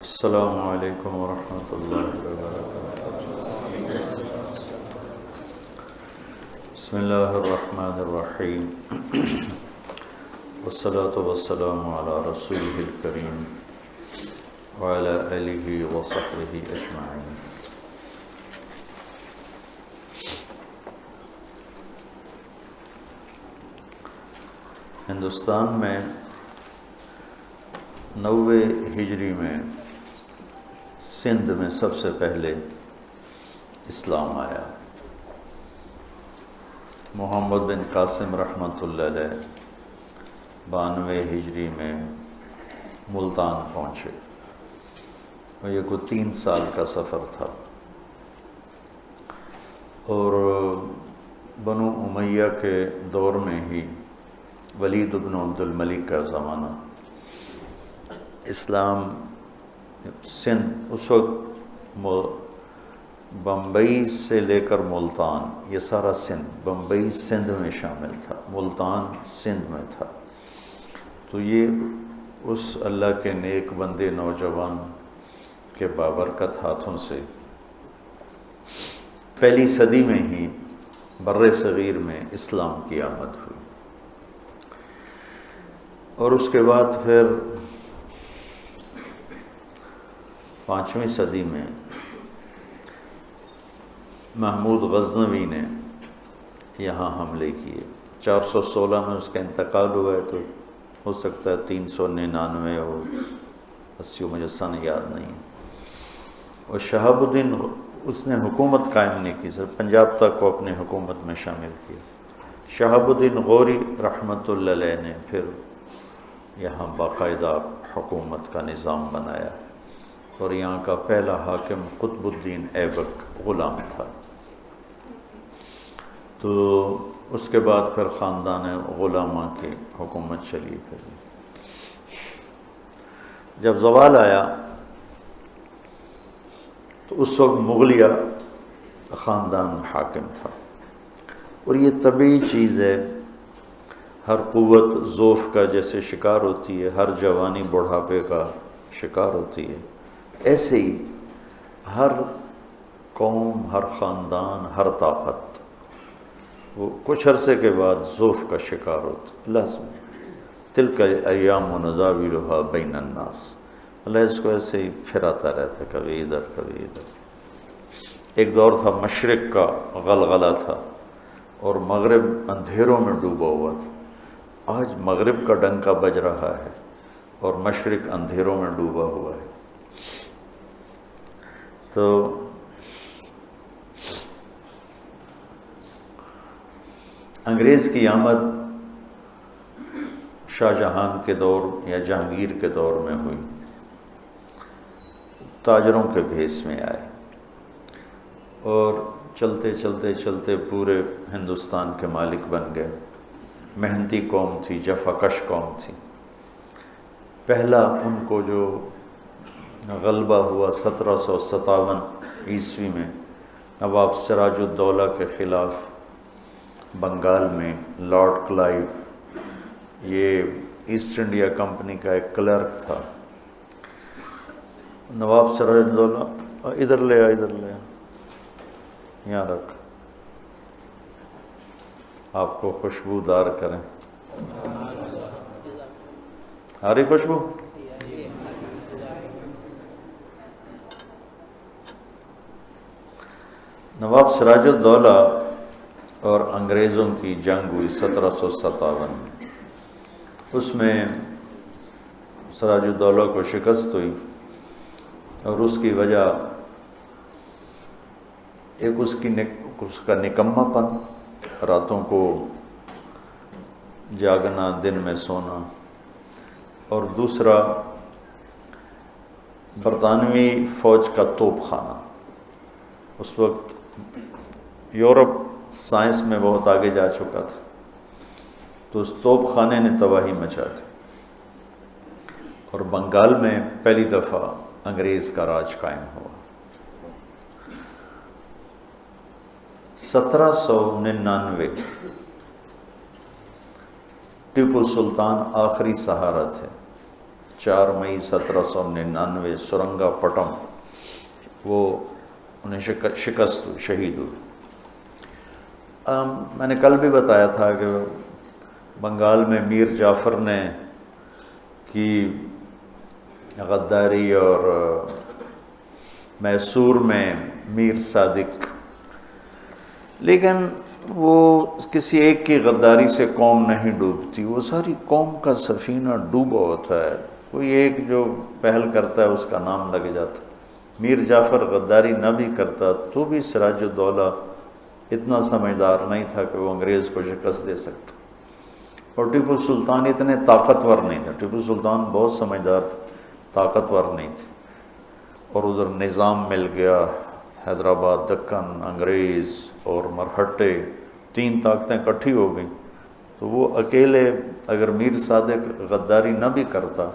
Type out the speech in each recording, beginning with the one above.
السلام علیکم ورحمۃ اللہ وبرکاتہ۔ بسم اللہ الرحمن الرحیم، والصلاة والسلام علی رسولہ الکریم وعلی آلہ وصحبہ اجمعین۔ ہندوستان میں 90 ہجری میں سندھ میں سب سے پہلے اسلام آیا۔ محمد بن قاسم رحمۃ اللہ علیہ 92 ہجری میں ملتان پہنچے اور یہ کوئی 3 سال کا سفر تھا، اور بنو امیہ کے دور میں ہی ولید بن عبد الملک کا زمانہ، اسلام سندھ اس وقت بمبئی سے لے کر ملتان، یہ سارا سندھ، بمبئی سندھ میں شامل تھا، ملتان سندھ میں تھا۔ تو یہ اس اللہ کے نیک بندے نوجوان کے بابرکت ہاتھوں سے پہلی صدی میں ہی بر صغیر میں اسلام کی آمد ہوئی، اور اس کے بعد پھر 5ویں صدی میں محمود غزنوی نے یہاں حملے کیے۔ 416 میں اس کا انتقال ہوا ہے، تو ہو سکتا ہے 399 ہو 80، مجھے سن یاد نہیں ہے۔ اور شہاب الدین اس نے حکومت قائم نہیں کی، صرف پنجاب تک کو اپنے حکومت میں شامل کیا۔ شہاب الدین غوری رحمۃ اللہ علیہ نے پھر یہاں باقاعدہ حکومت کا نظام بنایا، اور یہاں کا پہلا حاکم قطب الدین ایبک غلام تھا۔ تو اس کے بعد پھر خاندان غلامہ کی حکومت چلی۔ پھر جب زوال آیا تو اس وقت مغلیہ خاندان حاکم تھا، اور یہ طبیعی چیز ہے، ہر قوت ضعف کا جیسے شکار ہوتی ہے، ہر جوانی بڑھاپے کا شکار ہوتی ہے، ایسے ہی ہر قوم، ہر خاندان، ہر طاقت وہ کچھ عرصے کے بعد ضعف کا شکار ہوتا، لازم۔ تلک ایام نداولھا بین الناس، اللہ اس کو ایسے ہی پھراتا رہتا، کبھی ادھر کبھی ادھر۔ ایک دور تھا مشرق کا غلغلہ تھا، اور مغرب اندھیروں میں ڈوبا ہوا تھا۔ آج مغرب کا ڈنکا بج رہا ہے اور مشرق اندھیروں میں ڈوبا ہوا ہے۔ تو انگریز کی آمد شاہ جہان کے دور یا جہانگیر کے دور میں ہوئی، تاجروں کے بھیس میں آئے، اور چلتے چلتے چلتے پورے ہندوستان کے مالک بن گئے۔ محنتی قوم تھی، جفا کش قوم تھی۔ پہلا ان کو جو غلبہ ہوا 1757 عیسوی میں نواب سراج الدولہ کے خلاف بنگال میں، لارڈ کلائیو، یہ ایسٹ انڈیا کمپنی کا ایک کلرک تھا۔ نواب سراج الدولہ، ادھر لے آ، ادھر لے آ، یہاں رکھ، آپ کو خوشبودار کریں۔ آ رہی خوشبو؟ نواب سراج الدولہ اور انگریزوں کی جنگ ہوئی 1757 میں۔ اس میں سراج الدولہ کو شکست ہوئی، اور اس کی وجہ ایک اس کا نکمہ پن، راتوں کو جاگنا، دن میں سونا، اور دوسرا برطانوی فوج کا توپ خانہ۔ اس وقت یورپ سائنس میں بہت آگے جا چکا تھا، تو اس توپ خانے نے تباہی مچا دی، اور بنگال میں پہلی دفعہ انگریز کا راج قائم ہوا۔ 1799 ٹیپو سلطان آخری سہارا تھے، 4 مئی 1799 سرنگا پٹم وہ انہیں شکست ہوئی، شہید ہوئی۔ میں نے کل بھی بتایا تھا کہ بنگال میں میر جعفر نے کی غداری اور میسور میں میر صادق، لیکن وہ کسی ایک کی غداری سے قوم نہیں ڈوبتی، وہ ساری قوم کا سفینہ ڈوبا ہوتا ہے، کوئی ایک جو پہل کرتا ہے اس کا نام لگ جاتا۔ میر جعفر غداری نہ بھی کرتا تو بھی سراج الدولہ اتنا سمجھدار نہیں تھا کہ وہ انگریز کو شکست دے سکتا، اور ٹیپو سلطان اتنے طاقتور نہیں تھا۔ ٹیپو سلطان بہت سمجھدار تھا، طاقتور نہیں تھے، اور ادھر نظام مل گیا، حیدرآباد، دکن، انگریز اور مرہٹے، 3 طاقتیں اکٹھی ہو گئیں، تو وہ اکیلے اگر میر صادق غداری نہ بھی کرتا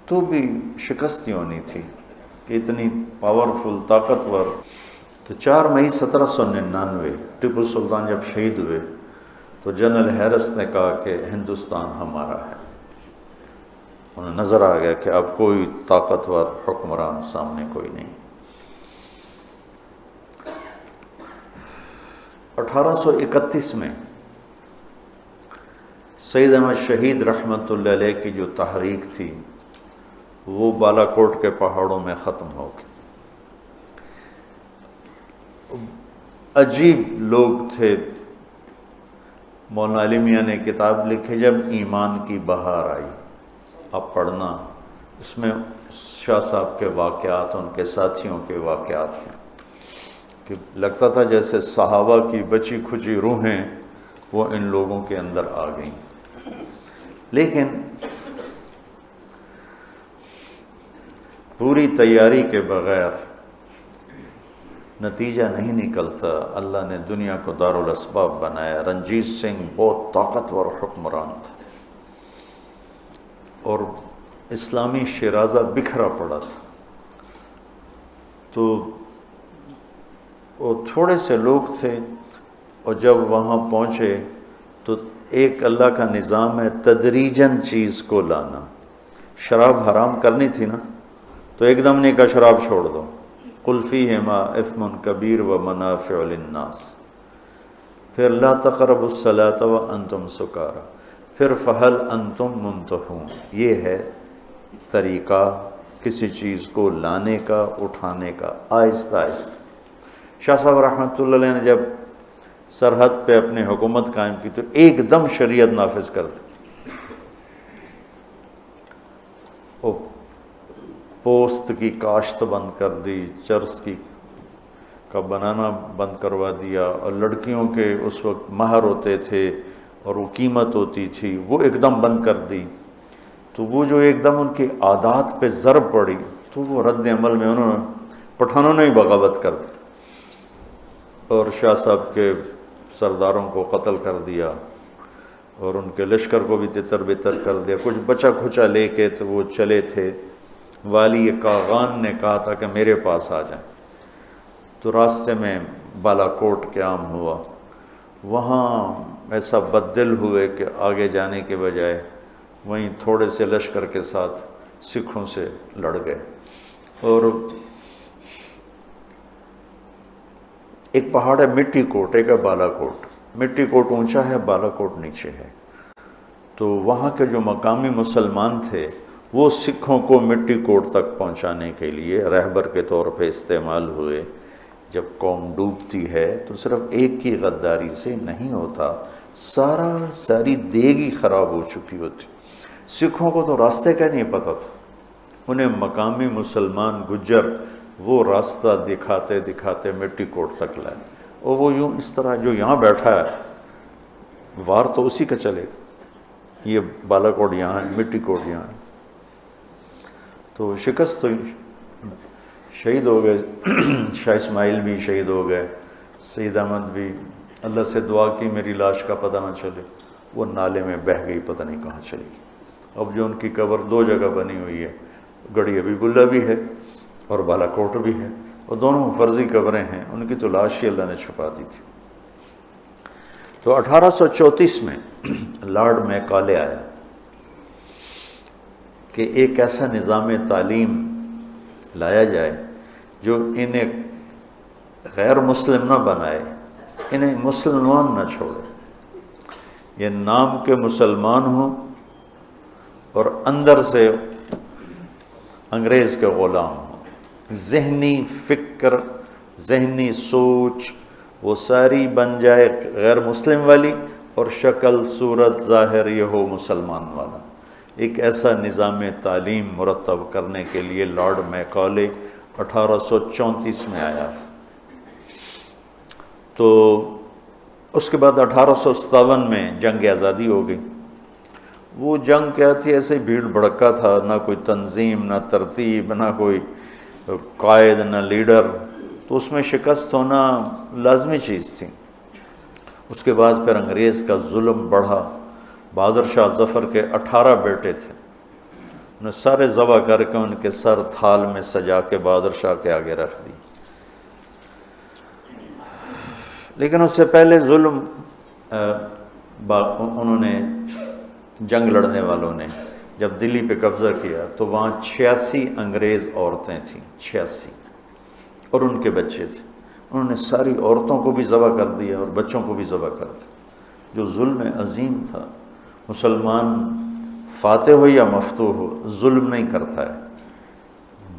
تو بھی شکست ہی ہونی تھی کہ اتنی پاورفل، طاقتور۔ تو 4 مئی 1799 ٹیپو سلطان جب شہید ہوئے تو جنرل ہیرس نے کہا کہ ہندوستان ہمارا ہے۔ انہیں نظر آ گیا کہ اب کوئی طاقتور حکمران سامنے کوئی نہیں۔ 1831 میں سید احمد شہید رحمۃ اللہ علیہ کی جو تحریک تھی وہ بالا کوٹ کے پہاڑوں میں ختم ہو گئی۔ عجیب لوگ تھے۔ مولانا علی میاں نے کتاب لکھی جب ایمان کی بہار آئی، اب پڑھنا، اس میں شاہ صاحب کے واقعات، ان کے ساتھیوں کے واقعات ہیں کہ لگتا تھا جیسے صحابہ کی بچی کھچی روحیں وہ ان لوگوں کے اندر آ گئیں، لیکن پوری تیاری کے بغیر نتیجہ نہیں نکلتا۔ اللہ نے دنیا کو دارالاسباب بنایا۔ رنجیت سنگھ بہت طاقتور حکمران تھا، اور اسلامی شیرازہ بکھرا پڑا تھا، تو وہ تھوڑے سے لوگ تھے، اور جب وہاں پہنچے تو ایک اللہ کا نظام ہے تدریجاً چیز کو لانا۔ شراب حرام کرنی تھی نا، تو ایک دم نہیں کہا شراب چھوڑ دو، قل فیہما اثم کبیر و منافع للناس، پھر لا تقربوا الصلاۃ وانتم سکارى، پھر فہل انتم منتہون۔ یہ ہے طریقہ کسی چیز کو لانے کا، اٹھانے کا، آہستہ آہستہ۔ شاہ صاحب رحمۃ اللہ علیہ نے جب سرحد پہ اپنی حکومت قائم کی تو ایک دم شریعت نافذ کر دی، وہ پوست کی کاشت بند کر دی، چرس کا بنانا بند کروا دیا، اور لڑکیوں کے اس وقت مہر ہوتے تھے اور وہ قیمت ہوتی تھی وہ ایک دم بند کر دی۔ تو وہ جو ایک دم ان کی عادات پہ ضرب پڑی تو وہ رد عمل میں انہوں نے پٹھانوں نے ہی بغاوت کر دی اور شاہ صاحب کے سرداروں کو قتل کر دیا، اور ان کے لشکر کو بھی تتر بتر کر دیا۔ کچھ بچا کھچا لے کے تو وہ چلے تھے۔ والی کاغان نے کہا تھا کہ میرے پاس آ جائیں، تو راستے میں بالا کوٹ قیام ہوا، وہاں ایسا بددل ہوئے کہ آگے جانے کے بجائے وہیں تھوڑے سے لشکر کے ساتھ سکھوں سے لڑ گئے۔ اور ایک پہاڑ ہے مٹی کوٹ، ایک ہے بالا کوٹ۔ مٹی کوٹ اونچا ہے، بالا کوٹ نیچے ہے۔ تو وہاں کے جو مقامی مسلمان تھے وہ سکھوں کو مٹی کوٹ تک پہنچانے کے لیے رہبر کے طور پہ استعمال ہوئے۔ جب قوم ڈوبتی ہے تو صرف ایک کی غداری سے نہیں ہوتا، ساری دیگ ہی خراب ہو چکی ہوتی۔ سکھوں کو تو راستے کا نہیں پتہ تھا، انہیں مقامی مسلمان گجر وہ راستہ دکھاتے دکھاتے مٹی کوٹ تک لائے، اور وہ یوں اس طرح جو یہاں بیٹھا ہے وار تو اسی کا چلے گا، یہ بالا کوٹ یہاں ہے، مٹی کوٹ یہاں ہے۔ تو شکست تو شہید ہو گئے، شاہ اسماعیل بھی شہید ہو گئے، سید احمد بھی۔ اللہ سے دعا کی میری لاش کا پتہ نہ چلے، وہ نالے میں بہہ گئی، پتہ نہیں کہاں چلی گئی۔ اب جو ان کی قبر 2 جگہ بنی ہوئی ہے، گڑھی حبیب اللہ بھی ہے اور بالا کوٹ بھی ہے، اور دونوں فرضی قبریں ہیں، ان کی تو لاش ہی اللہ نے چھپا دی تھی۔ تو 1834 میں لارڈ میکالے آیا، کہ ایک ایسا نظام تعلیم لایا جائے جو انہیں غیر مسلم نہ بنائے، انہیں مسلمان نہ چھوڑے، یہ نام کے مسلمان ہوں اور اندر سے انگریز کے غلام ہوں، ذہنی فکر، ذہنی سوچ وہ ساری بن جائے غیر مسلم والی، اور شکل صورت ظاہر یہ ہو مسلمان والا۔ ایک ایسا نظام تعلیم مرتب کرنے کے لیے لارڈ میکالے 1834 میں آیا تھا۔ تو اس کے بعد 1857 میں جنگ آزادی ہو گئی۔ وہ جنگ کیا تھی، ایسے بھیڑ بھڑکا تھا، نہ کوئی تنظیم، نہ ترتیب، نہ کوئی قائد، نہ لیڈر، تو اس میں شکست ہونا لازمی چیز تھی۔ اس کے بعد پھر انگریز کا ظلم بڑھا۔ بہادر شاہ ظفر کے 18 بیٹے تھے، انہیں سارے ذبح کر کے ان کے سر تھال میں سجا کے بہادر شاہ کے آگے رکھ دی۔ لیکن اس سے پہلے ظلم انہوں نے، جنگ لڑنے والوں نے جب دلی پہ قبضہ کیا تو وہاں 86 انگریز عورتیں تھیں، 86، اور ان کے بچے تھے۔ انہوں نے ساری عورتوں کو بھی ذبح کر دیا اور بچوں کو بھی ذبح کر دیا۔ جو ظلم عظیم تھا، مسلمان فاتح ہو یا مفتوح ہو ظلم نہیں کرتا ہے۔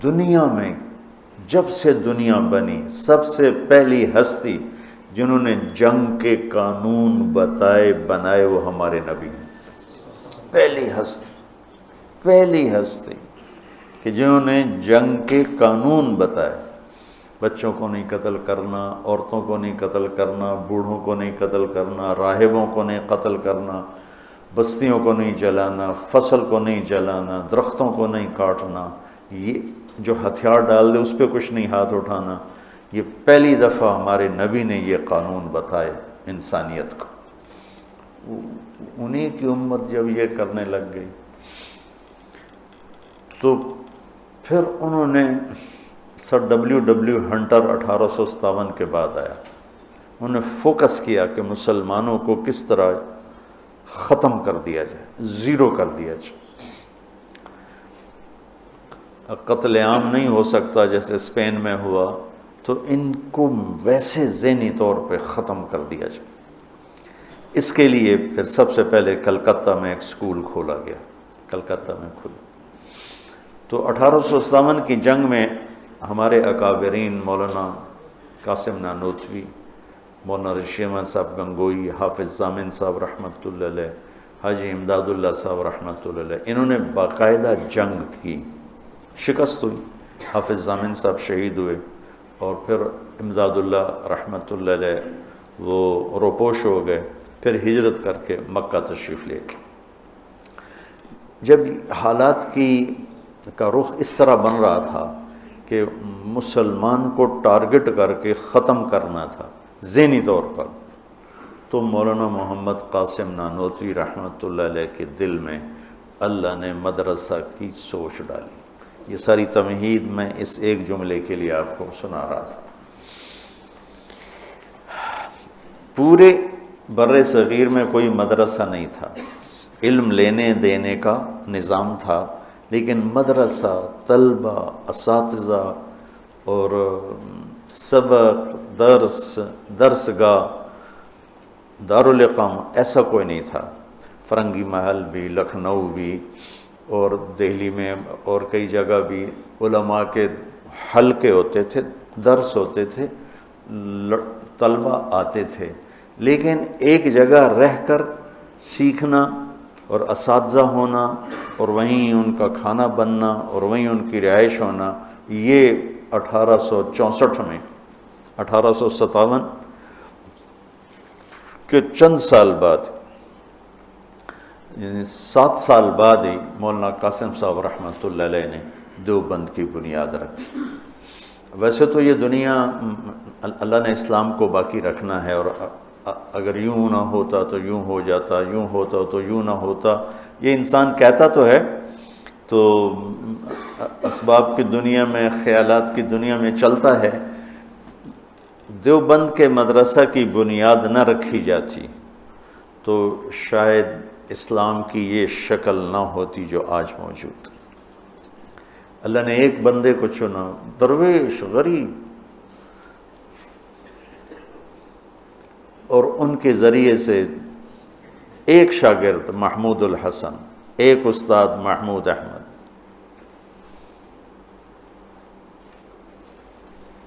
دنیا میں جب سے دنیا بنی سب سے پہلی ہستی جنہوں نے جنگ کے قانون بنائے وہ ہمارے نبی ہیں۔ پہلی ہستی کہ جنہوں نے جنگ کے قانون بتائے، بچوں کو نہیں قتل کرنا، عورتوں کو نہیں قتل کرنا، بوڑھوں کو نہیں قتل کرنا، راہبوں کو نہیں قتل کرنا، بستیوں کو نہیں جلانا، فصل کو نہیں جلانا، درختوں کو نہیں کاٹنا، یہ جو ہتھیار ڈال دے اس پہ کچھ نہیں ہاتھ اٹھانا۔ یہ پہلی دفعہ ہمارے نبی نے یہ قانون بتائے انسانیت کو۔ انہی کی امت جب یہ کرنے لگ گئی تو پھر انہوں نے سر ڈبلیو ہنٹر 1857 کے بعد آیا، انہوں نے فوکس کیا کہ مسلمانوں کو کس طرح ختم کر دیا جائے، زیرو کر دیا جائے۔ قتل عام نہیں ہو سکتا جیسے اسپین میں ہوا، تو ان کو ویسے ذہنی طور پہ ختم کر دیا جائے۔ اس کے لیے پھر سب سے پہلے کلکتہ میں ایک سکول کھولا گیا، کلکتہ میں کھلا۔ تو 1857 کی جنگ میں ہمارے اکابرین مولانا قاسم نانوتوی، مولانا رشید احمد صاحب گنگوئی، حافظ ضامن صاحب رحمۃ اللہ علیہ، حاجی امداد اللہ صاحب رحمۃ اللہ علیہ، انہوں نے باقاعدہ جنگ کی، شکست ہوئی، حافظ ضامن صاحب شہید ہوئے، اور پھر امداد اللہ رحمۃ اللہ علیہ وہ روپوش ہو گئے، پھر ہجرت کر کے مکہ تشریف لے کے۔ جب حالات کا رخ اس طرح بن رہا تھا کہ مسلمان کو ٹارگٹ کر کے ختم کرنا تھا ذہنی طور پر، تو مولانا محمد قاسم نانوتوی رحمۃ اللہ علیہ کے دل میں اللہ نے مدرسہ کی سوچ ڈالی۔ یہ ساری تمہید میں اس ایک جملے کے لیے آپ کو سنا رہا تھا۔ پورے بر صغیر میں کوئی مدرسہ نہیں تھا، علم لینے دینے کا نظام تھا، لیکن مدرسہ، طلبہ، اساتذہ اور سبق، درسگاہ، دارالاقامہ ایسا کوئی نہیں تھا۔ فرنگی محل بھی، لکھنؤ بھی، اور دہلی میں اور کئی جگہ بھی علماء کے حلقے ہوتے تھے، درس ہوتے تھے، طلبہ آتے تھے، لیکن ایک جگہ رہ کر سیکھنا اور اساتذہ ہونا اور وہیں ان کا کھانا بننا اور وہیں ان کی رہائش ہونا، یہ 1864 میں، 1857 کے چند سال بعد، یعنی 7 سال بعد ہی مولانا قاسم صاحب رحمۃ اللہ علیہ نے دیوبند کی بنیاد رکھی۔ ویسے تو یہ دنیا اللہ نے اسلام کو باقی رکھنا ہے، اور اگر یوں نہ ہوتا تو یوں ہو جاتا، یوں ہوتا تو یوں نہ ہوتا، یہ انسان کہتا تو ہے، تو اسباب کی دنیا میں، خیالات کی دنیا میں چلتا ہے۔ دیوبند کے مدرسہ کی بنیاد نہ رکھی جاتی تو شاید اسلام کی یہ شکل نہ ہوتی جو آج موجود ہے۔ اللہ نے ایک بندے کو چنا، درویش غریب، اور ان کے ذریعے سے ایک شاگرد محمود الحسن، ایک استاد محمود احمد،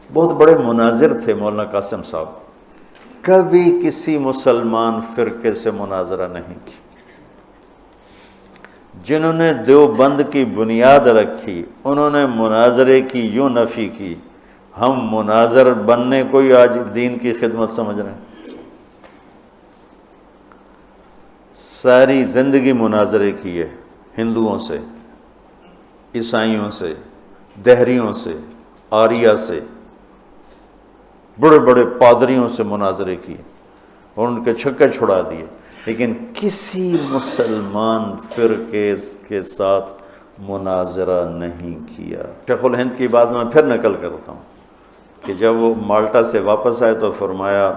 بہت بڑے مناظر تھے مولانا قاسم صاحب، کبھی کسی مسلمان فرقے سے مناظرہ نہیں کی۔ جنہوں نے دیوبند کی بنیاد رکھی انہوں نے مناظرے کی یوں نفی کی، ہم مناظر بننے کو ہی آج دین کی خدمت سمجھ رہے ہیں۔ ساری زندگی مناظرے کی ہے، ہندوؤں سے، عیسائیوں سے، دہریوں سے، آریہ سے، بڑے بڑے پادریوں سے مناظرے کیے اور ان کے چھکے چھڑا دیے، لیکن کسی مسلمان فرقے کے ساتھ مناظرہ نہیں کیا۔ شیخ الہند کی بات میں پھر نقل کرتا ہوں کہ جب وہ مالٹا سے واپس آئے تو فرمایا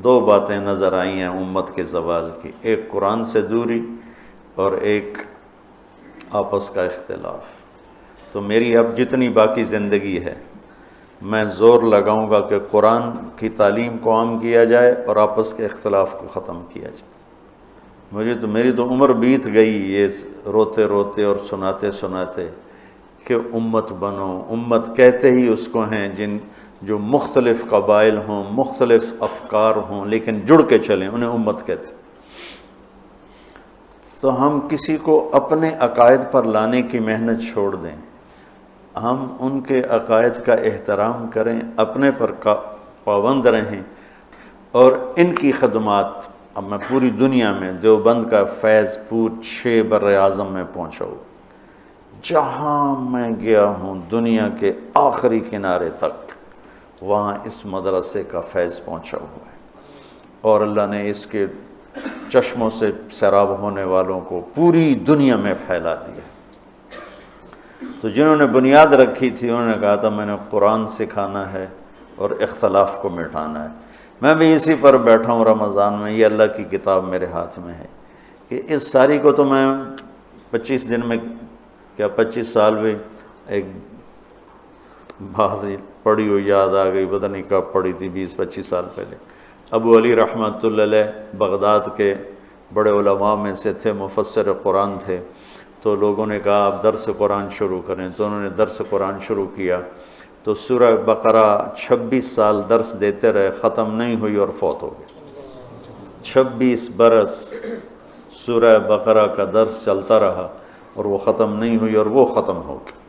دو باتیں نظر آئی ہیں امت کے زوال کی، ایک قرآن سے دوری اور ایک آپس کا اختلاف۔ تو میری اب جتنی باقی زندگی ہے میں زور لگاؤں گا کہ قرآن کی تعلیم کو عام کیا جائے اور آپس کے اختلاف کو ختم کیا جائے۔ میری تو عمر بیت گئی یہ روتے روتے اور سناتے سناتے کہ امت بنو، امت کہتے ہی اس کو ہیں جو مختلف قبائل ہوں، مختلف افکار ہوں، لیکن جڑ کے چلیں، انہیں امت کہتے۔ تو ہم کسی کو اپنے عقائد پر لانے کی محنت چھوڑ دیں، ہم ان کے عقائد کا احترام کریں، اپنے پر پابند رہیں، اور ان کی خدمات اب میں پوری دنیا میں دیوبند کا فیض پورے بر اعظم میں پہنچاؤں، جہاں میں گیا ہوں دنیا کے آخری کنارے تک، وہاں اس مدرسے کا فیض پہنچا ہوا ہے، اور اللہ نے اس کے چشموں سے سیراب ہونے والوں کو پوری دنیا میں پھیلا دیا۔ تو جنہوں نے بنیاد رکھی تھی انہوں نے کہا تھا میں نے قرآن سکھانا ہے اور اختلاف کو مٹانا ہے۔ میں بھی اسی پر بیٹھا ہوں رمضان میں، یہ اللہ کی کتاب میرے ہاتھ میں ہے کہ اس ساری کو تو میں 25 دن میں، کیا 25 سال میں، ایک بات پڑھی ہو یاد آ گئی، پتہ نہیں کب پڑھی تھی، 20-25 سال پہلے۔ ابو علی رحمۃ اللہ علیہ بغداد کے بڑے علماء میں سے تھے، مفسر قرآن تھے، تو لوگوں نے کہا آپ درس قرآن شروع کریں، تو انہوں نے درس قرآن شروع کیا، تو سورہ بقرہ 26 سال درس دیتے رہے، ختم نہیں ہوئی اور فوت ہو گئے۔ 26 برس سورہ بقرہ کا درس چلتا رہا اور وہ ختم نہیں ہوئی اور وہ ختم ہو گئی۔